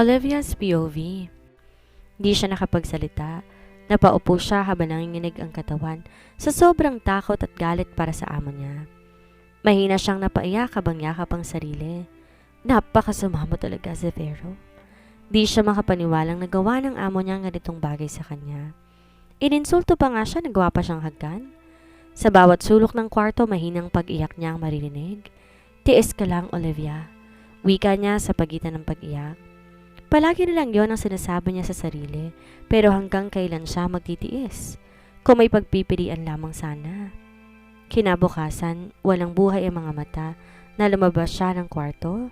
Olivia's POV. Di siya nakapagsalita. Napaupo siya habang nanginginig ang katawan sa sobrang takot at galit para sa amo niya. Mahina siyang napaiyak habang yakap ang sarili. Napakasama mo talaga, Zefiro. Di siya makapaniwalang nagawa ng amo niya ang ganitong bagay sa kanya. Ininsulto pa nga siya, nagawa pa siyang hagkan. Sa bawat sulok ng kwarto, mahinang pag-iyak niya ang maririnig. Tiis ka lang, Olivia. Wika niya sa pagitan ng pag-iyak. Palagi na lang yon ang sinasabi niya sa sarili, pero hanggang kailan siya magtitiis? Kung may pagpipilian lamang sana. Kinabukasan, walang buhay ang mga mata na lumabas siya ng kwarto.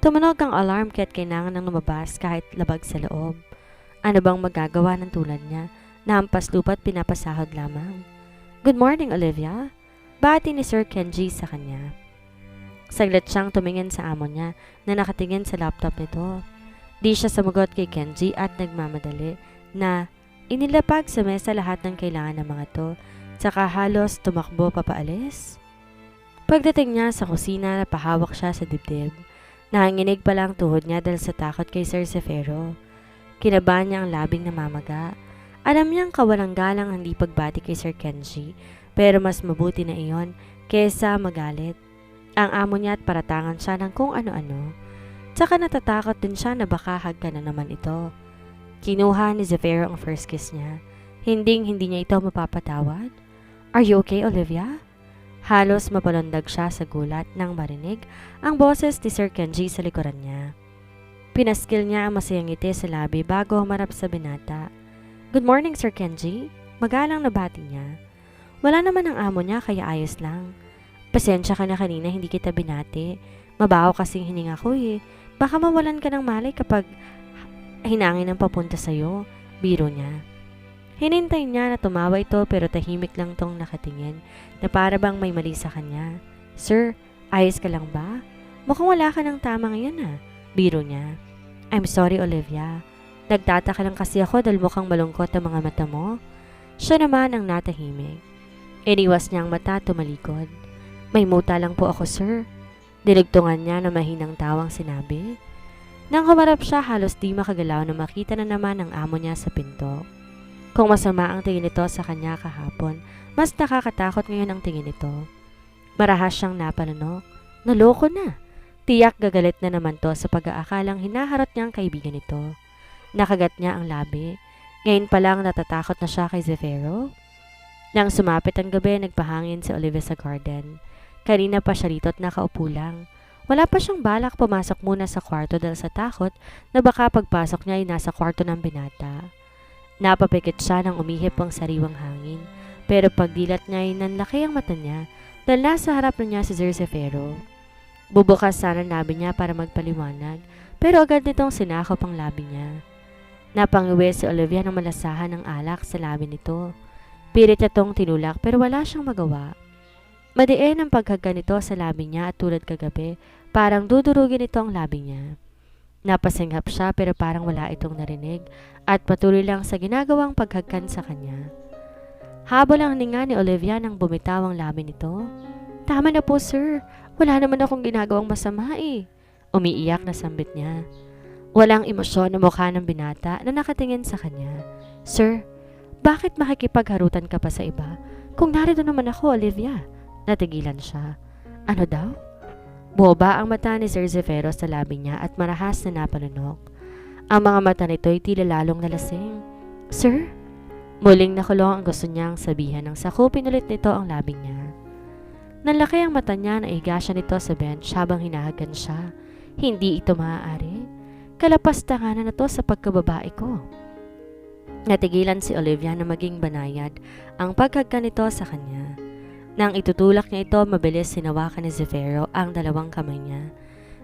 Tumunog ang alarm kaya't kailangan ng lumabas kahit labag sa loob. Ano bang magagawa ng tulad niya na hampas lupa't pinapasahod lamang? Good morning, Olivia. Bati ni Sir Kenji sa kanya. Saglit siyang tumingin sa amo niya na nakatingin sa laptop nito. Di siya sumagot kay Kenji at nagmamadali na inilapag sa mesa lahat ng kailangan ng mga to, saka halos tumakbo papaalis. Pagdating niya sa kusina, napahawak siya sa dibdib. Nanginginig pa lang tuhod niya dahil sa takot kay Sir Zefiro. Kinabahan niya ang labing namamaga. Alam niyang kawalang galang hindi pagbati kay Sir Kenji, pero mas mabuti na iyon kesa magalit ang amo niya at paratangan siya ng kung ano-ano. Tsaka natatakot din siya na baka hagka na naman ito. Kinuha ni Zefiro ang first kiss niya. Hindi niya ito mapapatawad. Are you okay, Olivia? Halos mapalundag siya sa gulat nang marinig ang boses ni Sir Kenji sa likuran niya. Pinaskil niya ang masayang ngiti sa labi bago humarap sa binata. Good morning, Sir Kenji. Magalang na bati niya. Wala naman ang amo niya kaya ayos lang. Pasensya ka na kanina hindi kita binati. Mabaho kasing hininga ko eh. Baka mawalan ka ng malay kapag hinangin ang papunta sa'yo. Biro niya. Hinintay niya na tumawa ito pero tahimik lang tong nakatingin na para bang may mali sa kanya. Sir, ayos ka lang ba? Mukhang wala ka ng tama ngayon ah. Biro niya. I'm sorry, Olivia. Nagtataka lang kasi ako dahil mukhang malungkot ang mga mata mo. Siya naman ang natahimik. Iniwas niya ang mata tumalikod. May muta lang po ako, sir. Dinugtungan niya na mahinang tawang sinabi. Nang humarap siya, halos di makagalaw na makita na naman ang amo niya sa pinto. Kung masama ang tingin nito sa kanya kahapon, mas nakakatakot ngayon ang tingin nito. Marahas siyang napanunok. Naloko na. Tiyak gagalit na naman to sa pag-aakalang hinaharot niya ang kaibigan nito. Nakagat niya ang labi. Ngayon pa lang natatakot na siya kay Zefiro. Nang sumapit ang gabi, nagpahangin si Olivia sa garden. Kanina pa siya rito at nakaupo lang. Wala pa siyang balak pumasok muna sa kwarto dahil sa takot na baka pagpasok niya ay nasa kwarto ng binata. Napapikit siya nang umihip ang sariwang hangin, pero pagdilat niya ay nanlaki ang mata niya dahil nasa harap na niya si Sir Zefiro. Bubukas sana labi niya para magpaliwanag, pero agad nitong sinakop ang labi niya. Napangiwi si Olivia ng malasahan ng alak sa labi nito. Pilit niya tong tinulak pero wala siyang magawa. Madiin ang paghaga nito sa labi niya at tulad kagabi, parang dudurugin ito ang labi niya. Napasinghap siya pero parang wala itong narinig at patuloy lang sa ginagawang paghagkan sa kanya. Habol ang hininga ni Olivia nang bumitaw ang labi nito. Tama na po, sir. Wala naman akong ginagawang masama eh. Umiiyak na sambit niya. Walang emosyon na mukha ng binata na nakatingin sa kanya. Sir, bakit makikipagharutan ka pa sa iba? Kung narito naman ako, Olivia. Natigilan siya. Ano daw? Boba ang mata ni Sir Zefiro sa labi niya at marahas na napalunok. Ang mga mata nito ay tila lalong nalasing. Sir? Muling nakulong ang gusto niyang sabihan nang sakupin ulit nito ang labi niya. Nanlaki ang mata niya na iga siya nito sa bench habang hinahagan siya. Hindi ito maaari. Kalapastangan na to sa pagkababae ko. Natigilan si Olivia na maging banayad ang paghagkan nito sa kanya. Nang itutulak niya ito, mabilis sinawakan ni Zefiro ang dalawang kamay niya.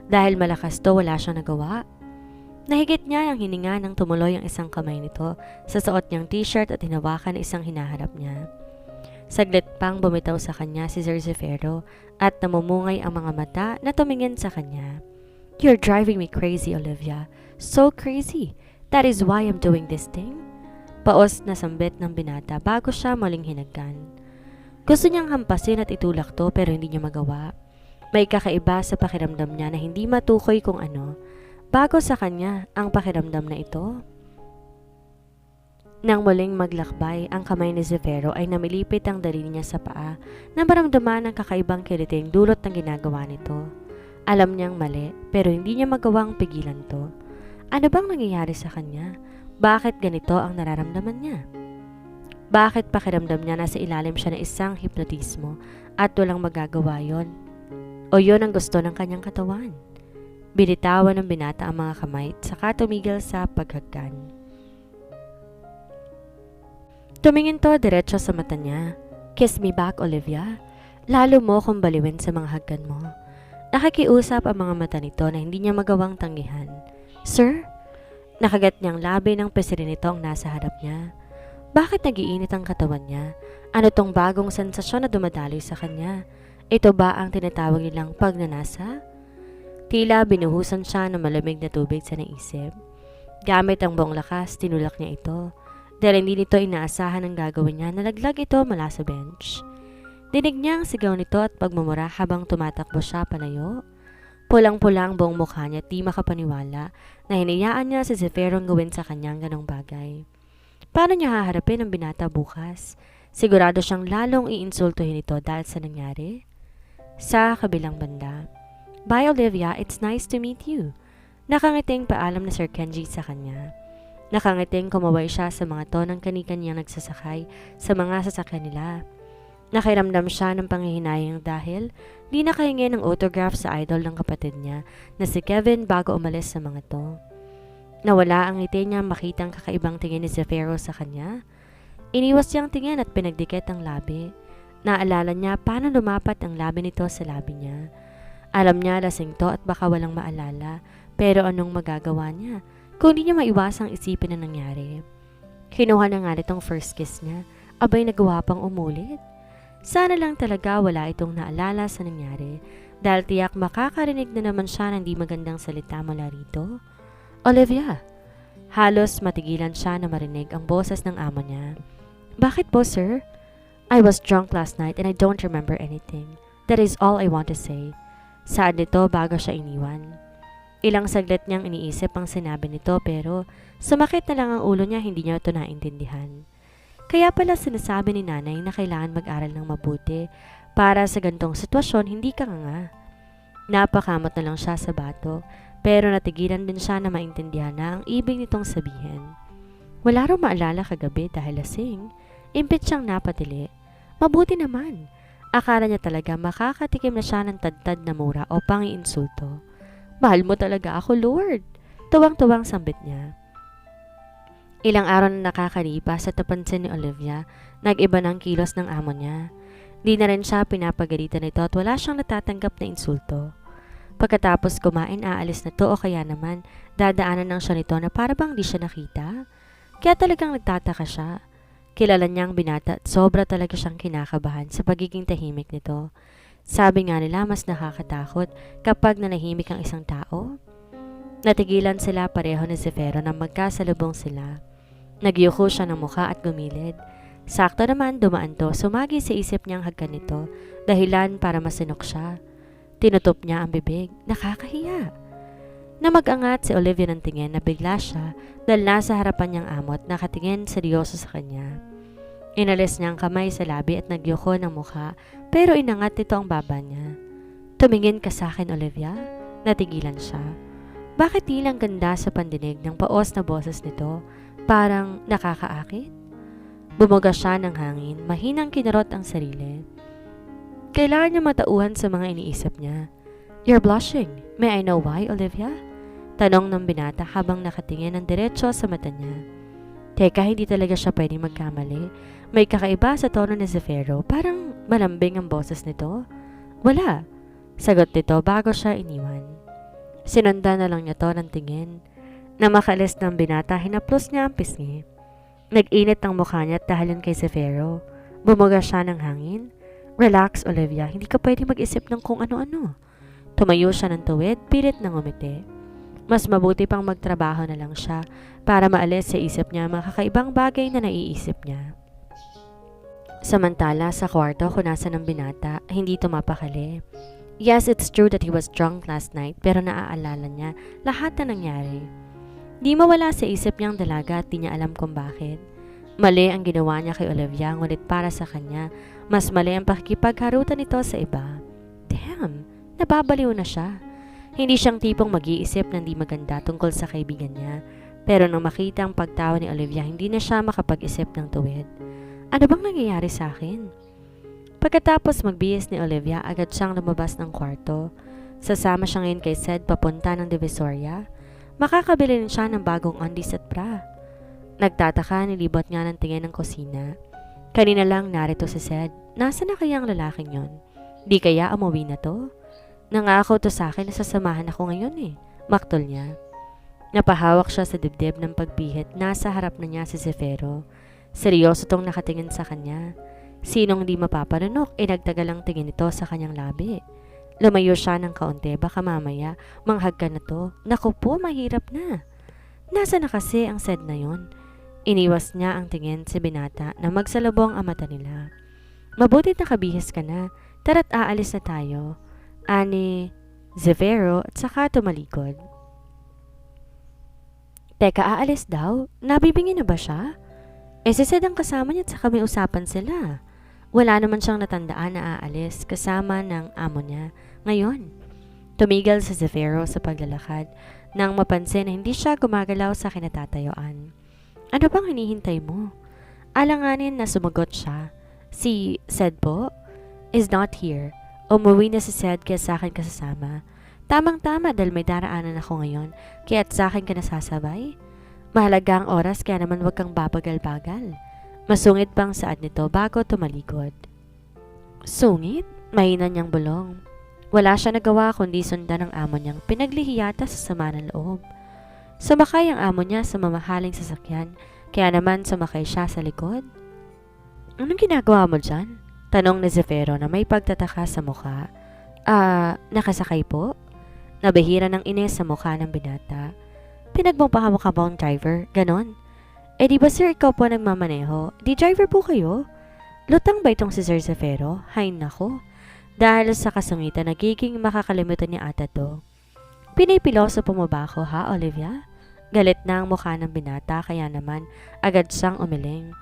Dahil malakas to, wala siyang nagawa. Nahigit niya ang hininga nang tumuloy ang isang kamay nito sa suot niyang t-shirt at hinawakan ang isang hinaharap niya. Saglit pang bumitaw sa kanya si Sir Zefiro at namumungay ang mga mata na tumingin sa kanya. You're driving me crazy, Olivia. So crazy. That is why I'm doing this thing. Paos na sambit ng binata bago siya muling hinagkan. Gusto niyang hampasin at itulak to pero hindi niya magawa. May kakaiba sa pakiramdam niya na hindi matukoy kung ano. Bago sa kanya ang pakiramdam na ito. Nang muling maglakbay, ang kamay ni Zefiro ay namilipit ang daliri niya sa paa na maramdaman ang kakaibang kiliting dulot ng ginagawa nito. Alam niyang mali, pero hindi niya magawang pigilan to. Ano bang nangyayari sa kanya? Bakit ganito ang nararamdaman niya? Bakit pakiramdam niya na sa ilalim siya ng isang hipnotismo at walang magagawa yon? O yon ang gusto ng kanyang katawan? Binitawan ng binata ang mga kamay at saka tumigil sa paghagkan. Tumingin to diretso sa mata niya. Kiss me back, Olivia. Lalo mo kong baliwin sa mga hagkan mo. Nakikiusap ang mga mata nito na hindi niya magawang tanggihan. Sir? Nakagat niyang labi ng pesirin nito ang nasa harap niya. Bakit nagiinit ang katawan niya? Ano tong bagong sensasyon na dumadaloy sa kanya? Ito ba ang tinatawag nilang pagnanasa? Tila binuhusan siya ng malamig na tubig sa naisip. Gamit ang buong lakas, tinulak niya ito. Dahil hindi nito inaasahan ang gagawin niya, nalaglag ito mula sa bench. Dinig niya ang sigaw nito at pagmumura habang tumatakbo siya palayo. Pulang-pula ang buong mukha niya at di makapaniwala na hinayaan niya si Zeferong gawin sa kanyang ganong bagay. Paano niya haharapin ang binata bukas? Sigurado siyang lalong iinsultuhin ito dahil sa nangyari. Sa kabilang banda, Bye Olivia, it's nice to meet you. Nakangiting paalam na Sir Kenji sa kanya. Nakangiting kumaway siya sa mga to ng kani-kanyang nagsasakay sa mga sasakyan nila. Nakiramdam siya ng panghihinayang dahil di nakahingi ng autograph sa idol ng kapatid niya na si Kevin bago umalis sa mga to. Nawala ang ngiti niya makitang kakaibang tingin ni Zefiro sa kanya. Iniwas niyang tingin at pinagdikit ang labi. Naalala niya paano lumapat ang labi nito sa labi niya. Alam niya lasing to at baka walang maalala, pero anong magagawa niya? Kung di niya maiwasang isipin na nangyari. Kinuha na nga nitong first kiss niya, abay nagawa pang umulit. Sana lang talaga wala itong naalala sa nangyari, dahil tiyak makakarinig na naman siya ng di magandang salita mula rito. Olivia! Halos matigilan siya na marinig ang boses ng amo niya. Bakit po, sir? I was drunk last night and I don't remember anything. That is all I want to say. Saad nito bago siya iniwan. Ilang saglit niyang iniisip ang sinabi nito pero sumakit na lang ang ulo niya, hindi niya ito naintindihan. Kaya pala sinasabi ni nanay na kailangan mag-aral ng mabuti para sa gantong sitwasyon hindi ka nga. Napakamot na lang siya sa bato pero natigilan din siya na maintindihan na ang ibig nitong sabihin. Wala raw maalala kagabi dahil lasing. Impit siyang napatili. Mabuti naman. Akala niya talaga makakatikim na siya ng tad-tad na mura o pang-iinsulto. Mahal mo talaga ako, Lord. Tuwang-tuwang sambit niya. Ilang araw na nakakalipas at napansin ni Olivia, nag-iba ng kilos ng amo niya. Di na rin siya pinapagalitan nito at wala siyang natatanggap na insulto. Pagkatapos kumain, aalis na to o kaya naman dadaanan ng siya nito na para bang di siya nakita. Kaya talagang nagtataka siya. Kilala niyang binata at sobra talaga siyang kinakabahan sa pagiging tahimik nito. Sabi nga nila mas nakakatakot kapag nanahimik ang isang tao. Natigilan sila pareho ni Zefiro nang magkasalubong sila. Nagyuko siya ng mukha at gumilid. Sakto naman dumaan to, sumagi sa isip niyang hagkan nito, dahilan para masinok siya. Tinutup niya ang bibig, nakakahiya. Na mag-angat si Olivia ng tingin na bigla siya dahil nasa harapan niyang amo at nakatingin seryoso sa kanya. Inalis niya ang kamay sa labi at nagyuko ng mukha pero inangat nito ang baba niya. Tumingin ka sa akin, Olivia. Natigilan siya. Bakit tilang ganda sa pandinig ng paos na boses nito? Parang nakakaakit? Bumuga siya ng hangin, mahinang kinarot ang sarili. Kailangan niya matauhan sa mga iniisip niya. You're blushing. May I know why, Olivia? Tanong ng binata habang nakatingin ng diretso sa mata niya. Teka, hindi talaga siya pwedeng magkamali. May kakaiba sa tono ni Zefiro, parang malambing ang boses nito. Wala. Sagot nito bago siya iniwan. Sinundan na lang niya to ng tingin. Na makalis ng binata, hinaplos niya ang pisngi. Nag-init ang mukha niya at dahil yun kay Zefiro. Bumuga siya ng hangin. Relax, Olivia, hindi ka pwedeng mag-isip ng kung ano-ano. Tumayo siya ng tuwid, pilit na ngumiti. Mas mabuti pang magtrabaho na lang siya para maalis sa isip niya mga kakaibang bagay na naiisip niya. Samantala sa kwarto kung nasa ng binata, hindi tumapakali. Yes, it's true that he was drunk last night pero naaalala niya lahat na nangyari. Di mawala sa isip niyang dalaga at di niya alam kung bakit. Mali ang ginawa niya kay Olivia ngunit para sa kanya, mas mali ang pakikipagharutan nito sa iba. Damn, nababaliw na siya. Hindi siyang tipong mag-iisip ng di maganda tungkol sa kaibigan niya. Pero nang makita ang pagtawa ni Olivia, hindi na siya makapag-isip ng tuwid. Ano bang nangyayari sa akin? Pagkatapos magbihis ni Olivia, agad siyang lumabas ng kwarto. Sasama siya ngayon kay Sed papunta ng Divisoria. Makakabili rin siya ng bagong undies at bra. Nagtataka, nilibot nga ng tingin ng kusina. Kanina lang narito si Sed. Nasaan na kaya ang lalaking yon? Di kaya umuwi na to? Nangako to sa akin na sasamahan ako ngayon eh. Maktol niya. Napahawak siya sa dibdib ng pagbihit. Nasa harap na niya si Zefiro. Seryoso tong nakatingin sa kanya. Sinong di mapapanunok nagtagal ang tingin nito sa kanyang labi. Lumayo siya ng kaunti, baka mamaya manghag ka na to. Naku po, mahirap na. Nasa na kasi ang Sed na yon? Iniwas niya ang tingin si binata na magsalubong ang mata nila. Mabutit nakabihis ka na. Tara't aalis na tayo. Ani Zefiro at saka tumalikod. Teka, aalis daw? Nabibingi na ba siya? Si Sed ang kasama niya at saka may usapan sila. Wala naman siyang natandaan na aalis kasama ng amo niya. Ngayon, tumigil si Zefiro sa paglalakad nang mapansin na hindi siya gumagalaw sa kinatatayuan. Ano bang hinihintay mo? Alanganin na sumagot siya. Si Sed po? Is not here. Umuwi na si Sed kaya sa akin kasasama. Tamang-tama dahil may daraanan ako ngayon kaya at sa akin ka nasasabay. Mahalaga ang oras kaya naman wag kang babagal-bagal. Masungit pang saad nito bago tumalikod. Sungit? Mahina niyang bulong. Wala siya nagawa kundi sundan ng amo niyang pinaglihiyata sa sama ng loob. Sumakay ang amo niya sa mamahaling sasakyan, kaya naman sumakay siya sa likod. Anong ginagawa mo dyan? Tanong ni Zefiro na may pagtataka sa mukha. Nakasakay po? Nabihira ng inis sa mukha ng binata. Pinagmumukha ba ang driver? Ganon? Di ba sir ikaw po nagmamaneho? Di driver po kayo? Lutang ba itong si Sir Zefiro? Hay nako. Dahil sa kasungitan, nagiging makakalimutan niya ata to. Pinipiloso po mo ba ako ha, Olivia? Galit na ang mukha ng binata kaya naman agad siyang umiling.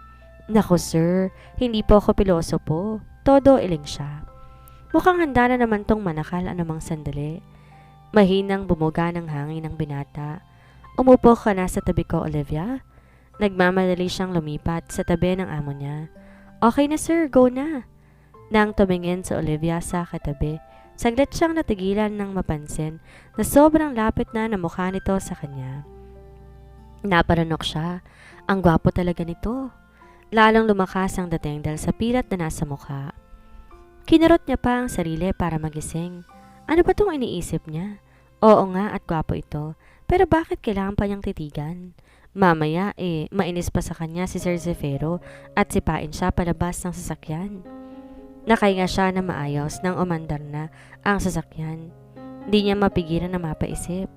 Nako sir, hindi po ako piloso po. Todo iling siya. Mukhang handa na naman tong manakal anumang sandali. Mahinang bumuga ng hangin ng binata. Umupo ka na sa tabi ko, Olivia. Nagmamadali siyang lumipat sa tabi ng amo niya. Okay na sir, go na. Nang tumingin sa Olivia sa katabi, saglit siyang natigilan nang mapansin na sobrang lapit na ng mukha nito sa kanya. Naparanok siya. Ang gwapo talaga nito. Lalong lumakas ang dating dahil sa pilat na nasa mukha. Kinarot niya pa ang sarili para magising. Ano ba itong iniisip niya? Oo nga at gwapo ito, pero bakit kailangan pa niyang titigan? Mamaya mainis pa sa kanya si Sir Zefiro at sipain siya palabas ng sasakyan. Nakahinga siya na maayos nang umandar na ang sasakyan. Di niya mapigilan na mapaisip.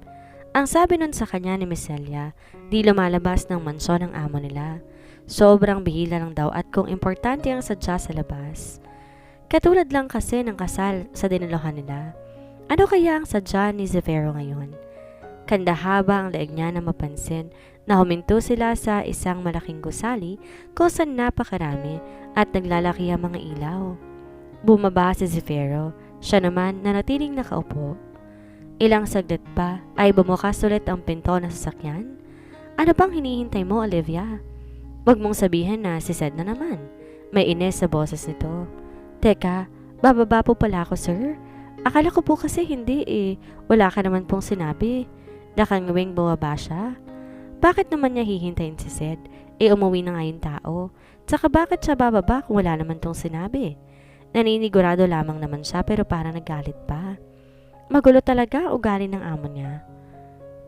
Ang sabi nun sa kanya ni Miss Celia, di lumalabas ng mansyon ng amo nila. Sobrang bihila lang daw at kung importante ang sadya sa labas. Katulad lang kasi ng kasal sa dinilohan nila. Ano kaya ang sadya ni Zefiro ngayon? Kandahaba ang leeg niya na mapansin na huminto sila sa isang malaking gusali kung saan napakarami at naglalaki ang mga ilaw. Bumaba si Zefiro, siya naman nanatiling nakaupo. Ilang saglit pa ay bumukas ulit ang pinto ng sasakyan. Ano bang hinihintay mo, Olivia? Wag mong sabihin na si Sed na naman. May ines sa boses nito. Teka, bababa po pala ako, sir? Akala ko po kasi hindi Wala ka naman pong sinabi. Nakangawing bumaba siya. Bakit naman niya hihintayin si Sed? Umuwi na nga yung tao. Tsaka bakit siya bababa kung wala naman tong sinabi? Naninigurado lamang naman siya pero parang nagalit pa. Magulo talaga ugali ng amo niya.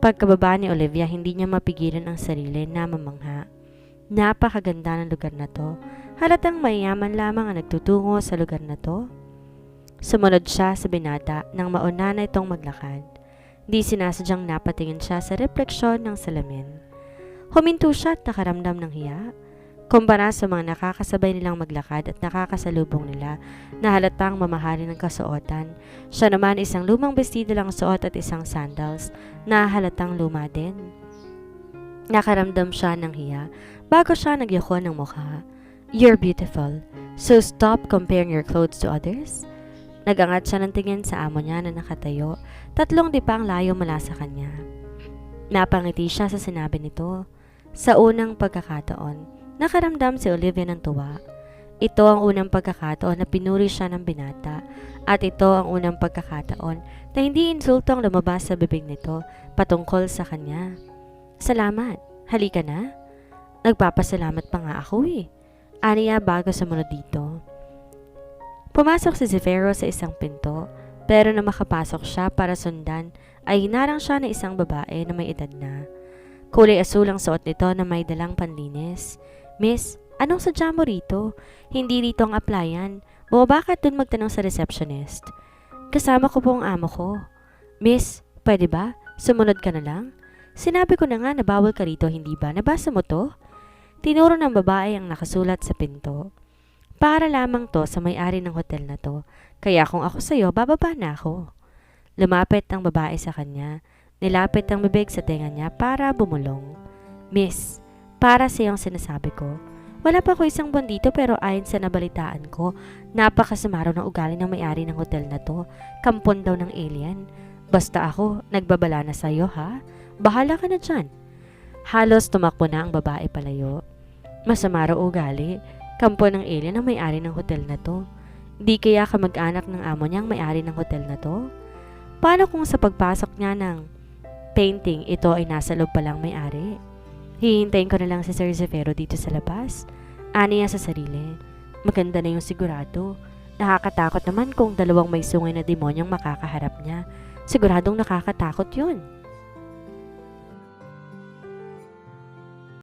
Pagkababa ni Olivia, hindi niya mapigilan ang sarili na mamangha. Napakaganda ng lugar na to. Halatang mayaman lamang ang nagtutungo sa lugar na to. Sumunod siya sa binata nang mauna na itong maglakad. Di sinasadyang napatingin siya sa refleksyon ng salamin. Huminto siya at nakaramdam ng hiya. kumpara sa mga nakakasabay nilang maglakad at nakakasalubong nila na halatang mamahalin ng kasuotan. Siya naman isang lumang bestida lang suot at isang sandals na halatang luma din. Nakaramdam siya ng hiya bago siya nagyako ng mukha. "You're beautiful, so stop comparing your clothes to others." Nagangat siya ng tingin sa amo niya na nakatayo, 3 dipang layo mula sa kanya. Napangiti siya sa sinabi nito. Sa unang pagkakataon, nakaramdam si Olivia ng tuwa. Ito ang unang pagkakataon na pinuri siya ng binata at ito ang unang pagkakataon na hindi insulto ang lumabas sa bibig nito patungkol sa kanya. "Salamat, halika na." "Nagpapasalamat pa nga ako eh," aniya bago sumunod dito. Pumasok si Zefiro sa isang pinto, pero na makapasok siya para sundan ay hinarang siya ng isang babae na may edad na. Kulay asul ang suot nito na may dalang panlinis. "Miss, anong sadya mo rito? Hindi rito ang applyan. Bumaba ka dun magtanong sa receptionist." "Kasama ko po ang amo ko." "Miss, pwede ba? Sumunod ka na lang. Sinabi ko na nga na bawal ka rito, hindi ba? Nabasa mo to?" Tinuro ng babae ang nakasulat sa pinto. "Para lamang to sa may-ari ng hotel na to, kaya kung ako sa'yo, bababa na ako." Lumapit ang babae sa kanya, nilapit ang bibig sa tenga niya para bumulong. "Miss, para sa iyong sinasabi ko, wala pa ako isang buwan dito pero ayon sa nabalitaan ko, napakasama raw ng ugali ng may-ari ng hotel na to, kampon daw ng alien. Basta ako, nagbabala na sa'yo ha, bahala ka na dyan." Halos tumakbo na ang babae palayo. Masama raw ugali, kampon ng alien ang may-ari ng hotel na to. Di kaya kamag-anak ng amo niyang may-ari ng hotel na to? Paano kung sa pagpasok niya ng painting, ito ay nasa loob pa lang may-ari? Hihintayin ko na lang si Sir Zefiro dito sa labas. Aniya sa sarili. Maganda na yung sigurado. Nakakatakot naman kung dalawang may sungay na demonyong makakaharap niya. Siguradong nakakatakot yun.